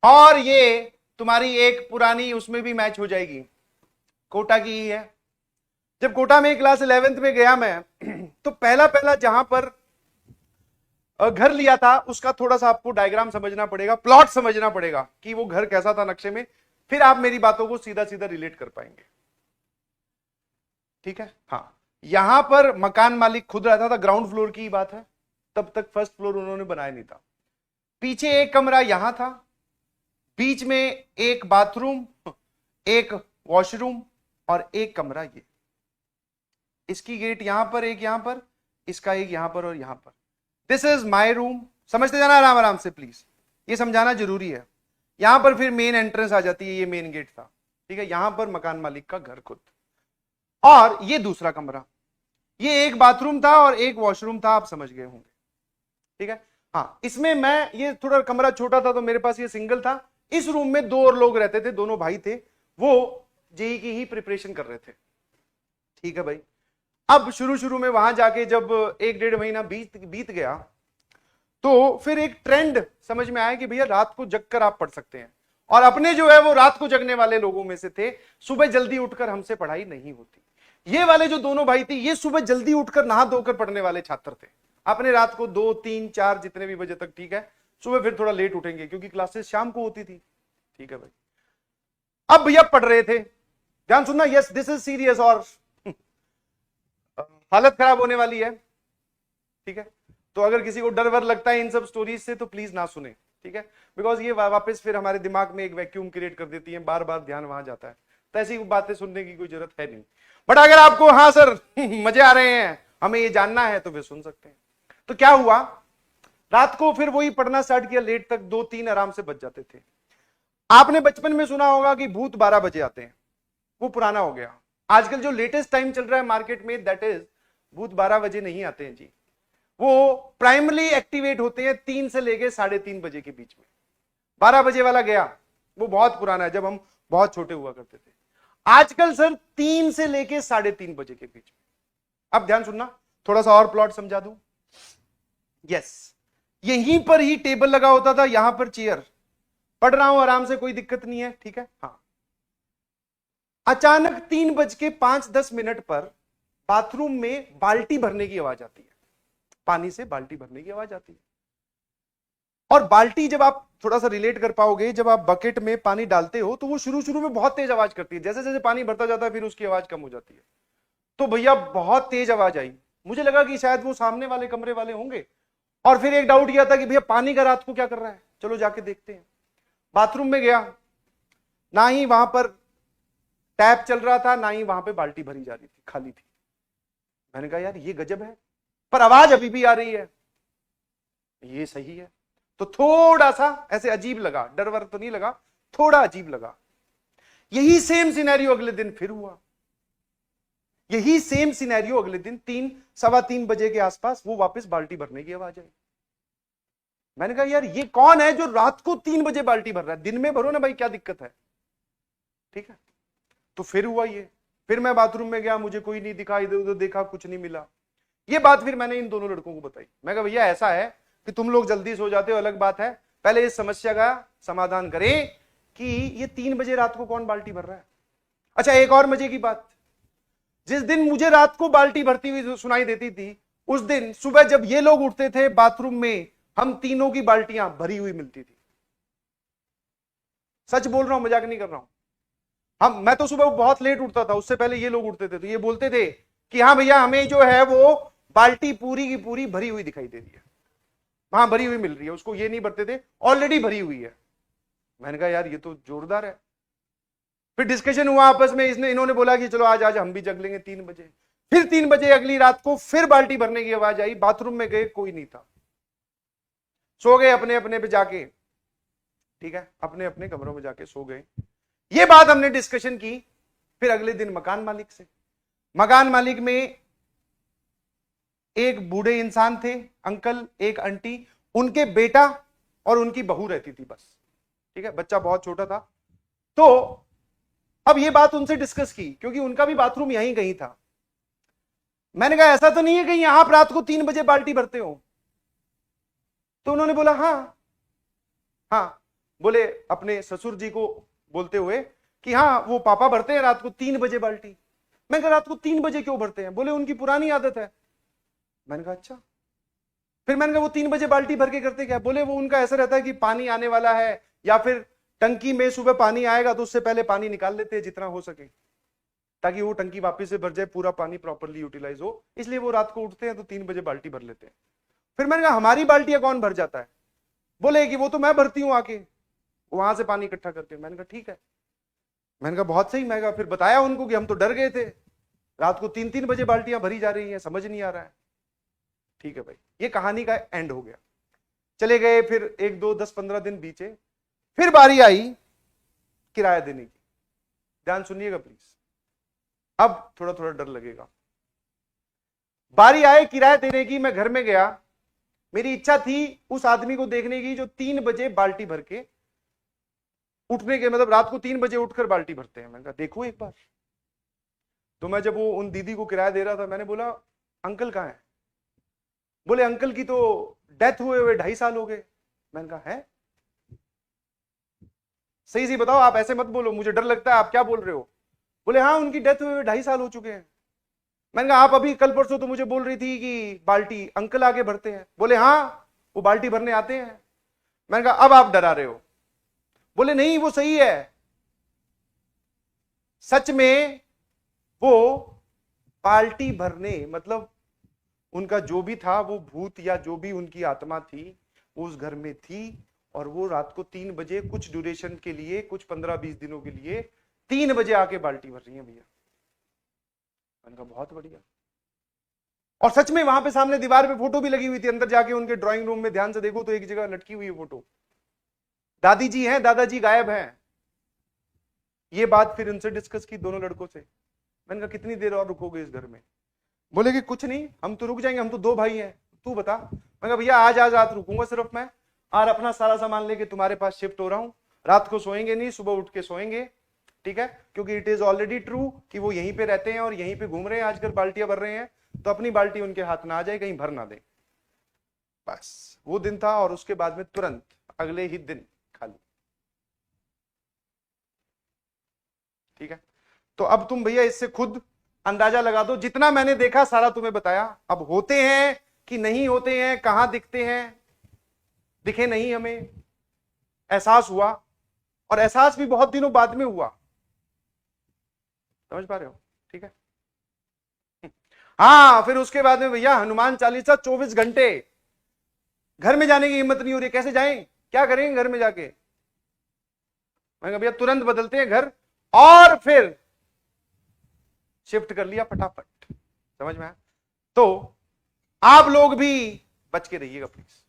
और ये तुम्हारी एक पुरानी उसमें भी मैच हो जाएगी, कोटा की ही है। जब कोटा में क्लास 11th में गया मैं तो पहला पहला जहां पर घर लिया था उसका थोड़ा सा आपको डायग्राम समझना पड़ेगा, प्लॉट समझना पड़ेगा कि वो घर कैसा था नक्शे में, फिर आप मेरी बातों को सीधा सीधा रिलेट कर पाएंगे। ठीक है, हाँ। यहां पर मकान मालिक खुद रहता था, ग्राउंड फ्लोर की बात है, तब तक फर्स्ट फ्लोर उन्होंने बनाया नहीं था। पीछे एक कमरा यहां था, बीच में एक बाथरूम, एक वॉशरूम और एक कमरा ये। इसकी गेट यहां पर, एक यहां पर, इसका एक यहां पर और यहां पर। This is my room. समझते जाना आराम आराम से प्लीज, ये समझाना जरूरी है। यहां पर फिर मेन एंट्रेंस आ जाती है, ये मेन गेट था। ठीक है, यहां पर मकान मालिक का घर खुद, और ये दूसरा कमरा, ये एक बाथरूम था और एक वॉशरूम था, आप समझ गए होंगे। ठीक है, हाँ। इसमें मैं, ये थोड़ा कमरा छोटा था तो मेरे पास ये सिंगल था। इस रूम में दो और लोग रहते थे, दोनों भाई थे, वो जेई की ही प्रिपरेशन कर रहे थे। ठीक है भाई। अब शुरू शुरू में वहां जाके जब 1-1.5 महीना बीत बीत गया तो फिर एक ट्रेंड समझ में आया कि भैया रात को जगकर आप पढ़ सकते हैं, और अपने जो है वो रात को जगने वाले लोगों में से थे। सुबह जल्दी उठकर हमसे पढ़ाई नहीं होती। ये वाले जो दोनों भाई थे, ये सुबह जल्दी उठकर नहा धोकर पढ़ने वाले छात्र थे। अपने रात को 2-3-4 जितने भी बजे तक, ठीक है, सुबह फिर थोड़ा लेट उठेंगे क्योंकि क्लासेस शाम को होती थी। ठीक है भाई। अब भैया पढ़ रहे थे, ध्यान सुनना, यस दिस इज सीरियस और हालत खराब होने वाली है। ठीक है, तो अगर किसी को डर वर लगता है इन सब स्टोरीज से तो प्लीज ना सुने। ठीक है, बिकॉज ये वापस फिर हमारे दिमाग में एक वैक्यूम क्रिएट कर देती है, बार बार ध्यान वहां जाता है, तो ऐसी बातें सुनने की कोई जरूरत है नहीं। बट अगर आपको हाँ सर मजे आ रहे हैं, हमें ये जानना है, तो फिर सुन सकते हैं। तो क्या हुआ, रात को फिर वही पढ़ना स्टार्ट किया, लेट तक 2-3 आराम से बच जाते थे। आपने बचपन में सुना होगा कि भूत 12 बजे आते हैं, वो पुराना हो गया। आजकल जो लेटेस्ट टाइम चल रहा है मार्केट में, दैट इज भूत 12 बजे नहीं आते हैं जी। वो प्राइमरी एक्टिवेट होते हैं 3 से लेके 3:30 बजे के बीच में। 12 बजे वाला गया, वो बहुत पुराना है, जब हम बहुत छोटे हुआ करते थे। आजकल सर 3 से लेके 3:30 बजे के बीच में। अब ध्यान सुनना, थोड़ा सा और प्लॉट समझा दूं। यस, यहीं पर ही टेबल लगा होता था, यहां पर चेयर, पढ़ रहा हूं आराम से, कोई दिक्कत नहीं है। ठीक है, हाँ। अचानक 3:05-10 पर बाथरूम में बाल्टी भरने की आवाज आती है, पानी से बाल्टी भरने की आवाज आती है। और बाल्टी, जब आप थोड़ा सा रिलेट कर पाओगे, जब आप बकेट में पानी डालते हो तो वो शुरू शुरू में बहुत तेज आवाज करती है, जैसे जैसे पानी भरता जाता है फिर उसकी आवाज कम हो जाती है। तो भैया बहुत तेज आवाज आई, मुझे लगा कि शायद वो सामने वाले कमरे वाले होंगे, और फिर एक डाउट किया था कि भैया पानी का रात को क्या कर रहा है, चलो जाके देखते हैं। बाथरूम में गया, ना ही वहां पर टैप चल रहा था, ना ही वहां पे बाल्टी भरी जा रही थी, खाली थी। मैंने कहा यार ये गजब है, पर आवाज अभी भी आ रही है, ये सही है। तो थोड़ा सा ऐसे अजीब लगा, डर वर तो नहीं लगा, थोड़ा अजीब लगा। यही सेम सिनेरियो अगले दिन फिर हुआ, यही सेम सिनेरियो अगले दिन 3-3:15 बजे के आसपास, वो वापस बाल्टी भरने की आवाज आई। मैंने कहा यार ये कौन है जो रात को 3 बजे बाल्टी भर रहा है, दिन में भरो ना भाई, क्या दिक्कत है। ठीक है, तो फिर हुआ ये। फिर मैं बाथरूम में गया, मुझे कोई नहीं दिखा, इधर उधर देखा, कुछ नहीं मिला। ये बात फिर मैंने इन दोनों लड़कों को बताई। मैं कहा भैया ऐसा है कि तुम लोग जल्दी सो जाते हो, अलग बात है, पहले इस समस्या का समाधान करें कि ये 3 बजे रात को कौन बाल्टी भर रहा है। अच्छा, एक और मजे की बात, जिस दिन मुझे रात को बाल्टी भरती हुई सुनाई देती थी, उस दिन सुबह जब ये लोग उठते थे बाथरूम में, हम तीनों की बाल्टियां भरी हुई मिलती थी। सच बोल रहा हूं, मजाक नहीं कर रहा हूं। मैं तो सुबह बहुत लेट उठता था, उससे पहले ये लोग उठते थे, तो ये बोलते थे कि हाँ भैया हमें जो है वो बाल्टी पूरी की पूरी भरी हुई दिखाई दे रही है, वहां भरी हुई मिल रही है। उसको ये नहीं भरते थे, ऑलरेडी भरी हुई है। मैंने कहा यार ये तो जोरदार है। फिर डिस्कशन हुआ आपस में, इन्होंने बोला कि चलो आज आज हम भी जग लेंगे 3 बजे। फिर 3 बजे अगली रात को फिर बाल्टी भरने की आवाज आई, बाथरूम में गए, कोई नहीं था, सो गए अपने अपने पे जाके। ठीक है, अपने अपने कमरों में जाके सो गए। ये बात हमने डिस्कशन की फिर अगले दिन मकान मालिक से। मकान मालिक में एक बूढ़े इंसान थे, अंकल, एक आंटी, उनके बेटा और उनकी बहू रहती थी बस। ठीक है, बच्चा बहुत छोटा था। तो अब ये बात उनसे डिस्कस की, क्योंकि उनका भी बाथरूम यहीं कहीं था। मैंने कहा ऐसा तो नहीं है कहीं आप रात को 3 बजे बाल्टी भरते हो। तो उन्होंने बोला हाँ हाँ। बोले अपने ससुर जी को बोलते हुए कि हाँ वो पापा भरते हैं रात को 3 बजे बाल्टी। मैं कहा रात को 3 बजे क्यों भरते हैं? बोले उनकी पुरानी आदत है। मैंने कहा अच्छा। फिर मैंने कहा वो 3 बजे बाल्टी भर के करते क्या? बोले वो उनका ऐसा रहता है कि पानी आने वाला है, या फिर टंकी में सुबह पानी आएगा तो उससे पहले पानी निकाल लेते हैं जितना हो सके, ताकि वो टंकी वापस से भर जाए, पूरा पानी प्रॉपरली यूटिलाइज हो, इसलिए वो रात को उठते हैं तो 3 बजे बाल्टी भर लेते हैं। फिर मैंने कहा हमारी बाल्टियां कौन भर जाता है? बोले कि वो तो मैं भरती हूं आके वहां से पानी इकट्ठा करके। मैंने कहा ठीक है। मैंने कहा बहुत सही। मैं कहा फिर बताया उनको कि हम तो डर गए थे, रात को 3-3 बजे बाल्टियां भरी जा रही हैं, समझ नहीं आ रहा है। ठीक है भाई, ये कहानी का एंड हो गया। चले गए, फिर 1, 2, 10, 15 दिन बीचे, फिर बारी आई किराया देने की। ध्यान सुनिएगा प्लीज, अब थोड़ा थोड़ा डर लगेगा। बारी आए किराया देने की, मैं घर में गया, मेरी इच्छा थी उस आदमी को देखने की जो 3 बजे बाल्टी भर के उठने के, मतलब रात को 3 बजे उठकर बाल्टी भरते हैं। मैंने कहा देखो एक बार। तो मैं जब वो उन दीदी को किराया दे रहा था, मैंने बोला अंकल कहां है? बोले अंकल की तो डेथ हुए 2.5 साल हो गए। मैंने कहा है? सही सही बताओ, आप ऐसे मत बोलो, मुझे डर लगता है, आप क्या बोल रहे हो? बोले हाँ उनकी डेथ हुए 2.5 साल हो चुके हैं। मैंने कहा आप अभी कल परसों तो मुझे बोल रही थी कि बाल्टी अंकल आगे भरते हैं। बोले हाँ वो बाल्टी भरने आते हैं। मैंने कहा अब आप डरा रहे हो। बोले नहीं वो सही है, सच में वो बाल्टी भरने, मतलब उनका जो भी था वो भूत या जो भी उनकी आत्मा थी वो उस घर में थी, और वो रात को 3 बजे कुछ ड्यूरेशन के लिए, कुछ 15-20 दिनों के लिए 3 बजे आके बाल्टी भर रही है भैया। मैंने कहा बहुत बढ़िया। और सच में वहां पे सामने दीवार पे फोटो भी लगी हुई थी, अंदर जाके उनके ड्राइंग रूम में ध्यान से देखो तो एक जगह लटकी हुई है फोटो, दादी जी हैं, दादाजी गायब हैं। ये बात फिर उनसे डिस्कस की दोनों लड़कों से। मैंने कहा कितनी देर और रुकोगे इस घर में? बोले कि कुछ नहीं, हम तो रुक जाएंगे, हम तो 2 भाई हैं, तू बता। मैं कहा भैया आज रात रुकूंगा सिर्फ मैं, और अपना सारा सामान लेके तुम्हारे पास शिफ्ट हो रहा हूं, रात को सोएंगे नहीं, सुबह उठ के सोएंगे, ठीक है? क्योंकि इट इज ऑलरेडी ट्रू कि वो यहीं पे रहते हैं और यहीं पे घूम रहे हैं, आजकल बाल्टियां भर रहे हैं, तो अपनी बाल्टी उनके हाथ में आ जाए, कहीं भर ना दे। बस वो दिन था, और उसके बाद में तुरंत अगले ही दिन खाली। ठीक है? तो अब तुम भैया इससे खुद अंदाजा लगा दो, जितना मैंने देखा सारा तुम्हें बताया। अब होते हैं कि नहीं होते हैं, कहां दिखते हैं, दिखे नहीं, हमें एहसास हुआ, और एहसास भी बहुत दिनों बाद में हुआ। समझ पा रहे हो? ठीक है? हाँ फिर उसके बाद में भैया हनुमान चालीसा 24 घंटे, घर में जाने की हिम्मत नहीं हो रही, कैसे जाएं, क्या करेंगे घर में जाके? मैं कहा भैया तुरंत बदलते हैं घर, और फिर शिफ्ट कर लिया फटाफट। समझ में आया? तो आप लोग भी बच के रहिएगा प्लीज।